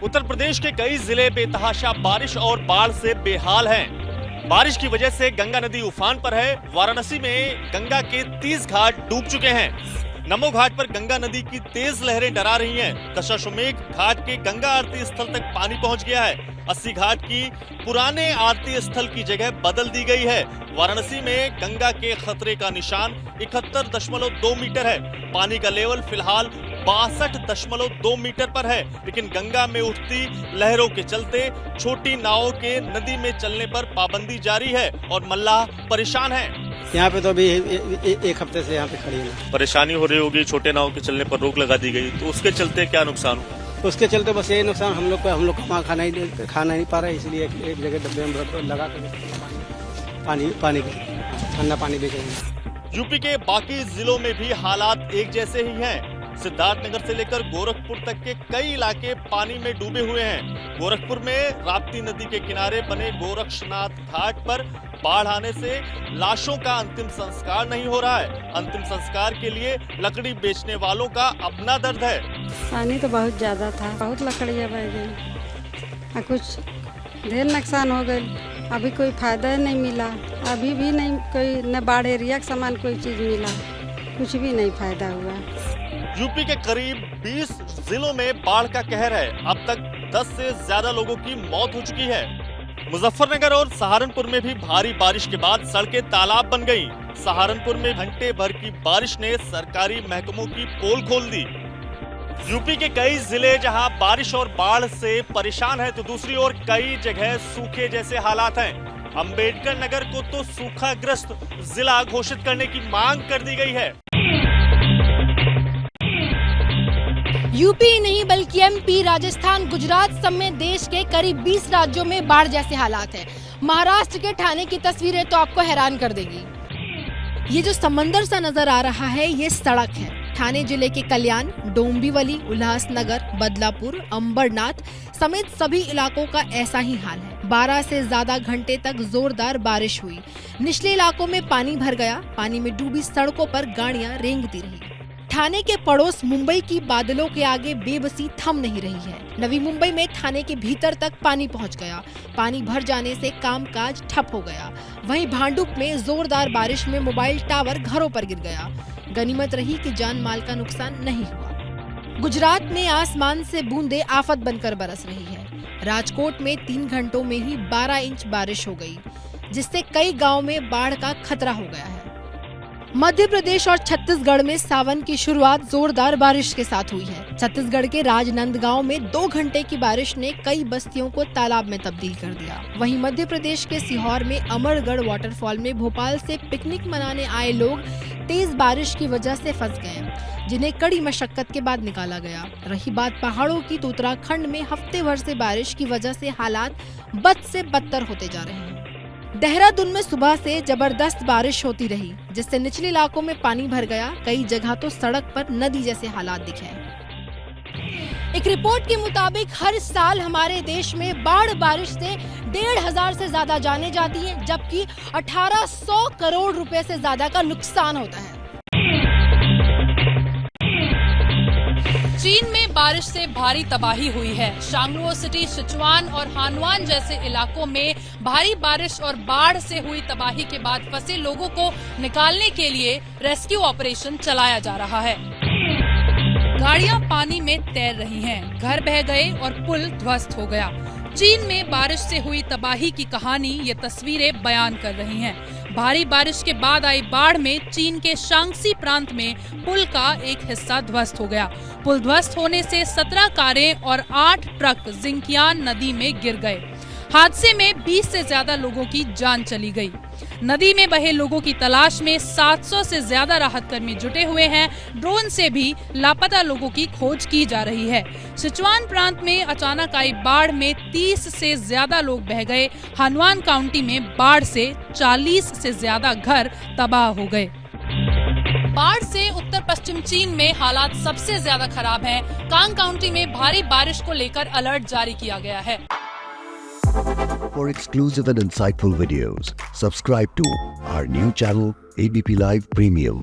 उत्तर प्रदेश के कई जिले बेतहाशा बारिश और बाढ़ से बेहाल हैं। बारिश की वजह से गंगा नदी उफान पर है। वाराणसी में गंगा के 30 घाट डूब चुके हैं। नमो घाट पर गंगा नदी की तेज लहरें डरा रही हैं। दशाश्वमेध घाट के गंगा आरती स्थल तक पानी पहुंच गया है। 80 घाट की पुराने आरती स्थल की जगह बदल दी गई है। वाराणसी में गंगा के खतरे का निशान 71.2 मीटर है। पानी का लेवल फिलहाल 62.2 मीटर पर है, लेकिन गंगा में उठती लहरों के चलते छोटी नावों के नदी में चलने पर पाबंदी जारी है और मल्लाह परेशान है। यहाँ पे तो अभी एक हफ्ते से यहाँ पे खड़ी है। परेशानी हो रही होगी, छोटे नाव के चलने पर रोक लगा दी गई, तो उसके चलते क्या नुकसान हुआ? उसके चलते बस यही नुकसान, हम लोग को खाना नहीं पा रहे, इसलिए एक जगह डब्बे में लगा कर पानी ठंडा पानी बेचेंगे। यूपी के बाकी जिलों में भी हालात एक जैसे ही हैं। सिद्धार्थनगर से लेकर गोरखपुर तक के कई इलाके पानी में डूबे हुए हैं। गोरखपुर में राप्ती नदी के किनारे बने गोरक्षनाथ घाट पर बाढ़ आने से लाशों का अंतिम संस्कार नहीं हो रहा है। अंतिम संस्कार के लिए लकड़ी बेचने वालों का अपना दर्द है। पानी तो बहुत ज्यादा था, बहुत लकड़ियाँ बह गई, कुछ ढेर नुकसान हो गई। अभी कोई फायदा नहीं मिला, अभी भी नहीं कोई न बाढ़ एरिया का सामान कोई चीज मिला, कुछ भी नहीं फायदा हुआ। यूपी के करीब 20 जिलों में बाढ़ का कहर है। अब तक 10 से ज्यादा लोगों की मौत हो चुकी है। मुजफ्फरनगर और सहारनपुर में भी भारी बारिश के बाद सड़कें तालाब बन गईं। सहारनपुर में घंटे भर की बारिश ने सरकारी महकमों की पोल खोल दी। यूपी के कई जिले जहां बारिश और बाढ़ से परेशान हैं, तो दूसरी ओर कई जगह सूखे जैसे हालात हैं। अंबेडकर नगर को तो सूखाग्रस्त जिला घोषित करने की मांग कर दी गई है। यूपी ही नहीं बल्कि एमपी, राजस्थान, गुजरात समेत देश के करीब 20 राज्यों में बाढ़ जैसे हालात हैं। महाराष्ट्र के ठाणे की तस्वीरें तो आपको हैरान कर देगी। ये जो समंदर सा नजर आ रहा है, ये सड़क है। ठाणे जिले के कल्याण, डोंबिवली, उल्लासनगर, बदलापुर, अंबरनाथ समेत सभी इलाकों का ऐसा ही हाल है। 12 से ज्यादा घंटे तक जोरदार बारिश हुई। निचले इलाकों में पानी भर गया। पानी में डूबी सड़कों पर गाड़ियां रेंगती रही। ठाणे के पड़ोस मुंबई की बादलों के आगे बेबसी थम नहीं रही है। नवी मुंबई में ठाणे के भीतर तक पानी पहुंच गया। पानी भर जाने से कामकाज ठप हो गया। वहीं भांडुप में जोरदार बारिश में मोबाइल टावर घरों पर गिर गया। गनीमत रही कि जान माल का नुकसान नहीं हुआ। गुजरात में आसमान से बूंदें आफत बनकर बरस रही है। राजकोट में 3 घंटों में ही 12 इंच बारिश हो गई, जिससे कई गाँव में बाढ़ का खतरा हो गया है। मध्य प्रदेश और छत्तीसगढ़ में सावन की शुरुआत जोरदार बारिश के साथ हुई है। छत्तीसगढ़ के राजनांदगांव में 2 घंटे की बारिश ने कई बस्तियों को तालाब में तब्दील कर दिया। वहीं मध्य प्रदेश के सीहोर में अमरगढ़ वाटरफॉल में भोपाल से पिकनिक मनाने आए लोग तेज बारिश की वजह से फंस गए, जिन्हें कड़ी मशक्कत के बाद निकाला गया। रही बात पहाड़ों की, तो उत्तराखंड में हफ्ते भर से बारिश की वजह से हालात बद से बदतर होते जा रहे हैं। देहरादून में सुबह से जबरदस्त बारिश होती रही, जिससे निचले इलाकों में पानी भर गया। कई जगह तो सड़क पर नदी जैसे हालात दिखे। एक रिपोर्ट के मुताबिक हर साल हमारे देश में बाढ़ बारिश से 1,500 से ज्यादा जाने जाती है, जबकि 1800 करोड़ रुपए से ज्यादा का नुकसान होता है। चीन में बारिश से भारी तबाही हुई है। शांगरुओ सिटी, सिचुआन और हानुआन जैसे इलाकों में भारी बारिश और बाढ़ से हुई तबाही के बाद फंसे लोगों को निकालने के लिए रेस्क्यू ऑपरेशन चलाया जा रहा है। गाड़ियां पानी में तैर रही हैं, घर बह गए और पुल ध्वस्त हो गया। चीन में बारिश से हुई तबाही की कहानी ये तस्वीरें बयान कर रही हैं। भारी बारिश के बाद आई बाढ़ में चीन के शांक्सी प्रांत में पुल का एक हिस्सा ध्वस्त हो गया। पुल ध्वस्त होने से 17 कारें और 8 ट्रक जिंकियान नदी में गिर गए। हादसे में 20 से ज्यादा लोगों की जान चली गई। नदी में बहे लोगों की तलाश में 700 से ज्यादा राहत कर्मी जुटे हुए हैं। ड्रोन से भी लापता लोगों की खोज की जा रही है। सिचुआन प्रांत में अचानक आई बाढ़ में 30 से ज्यादा लोग बह गए। हानुआन काउंटी में बाढ़ से 40 से ज्यादा घर तबाह हो गए। बाढ़ से उत्तर पश्चिम चीन में हालात सबसे ज्यादा खराब हैं। कांग काउंटी में भारी बारिश को लेकर अलर्ट जारी किया गया है। For exclusive and insightful videos, subscribe to our new channel ABP Live Premium.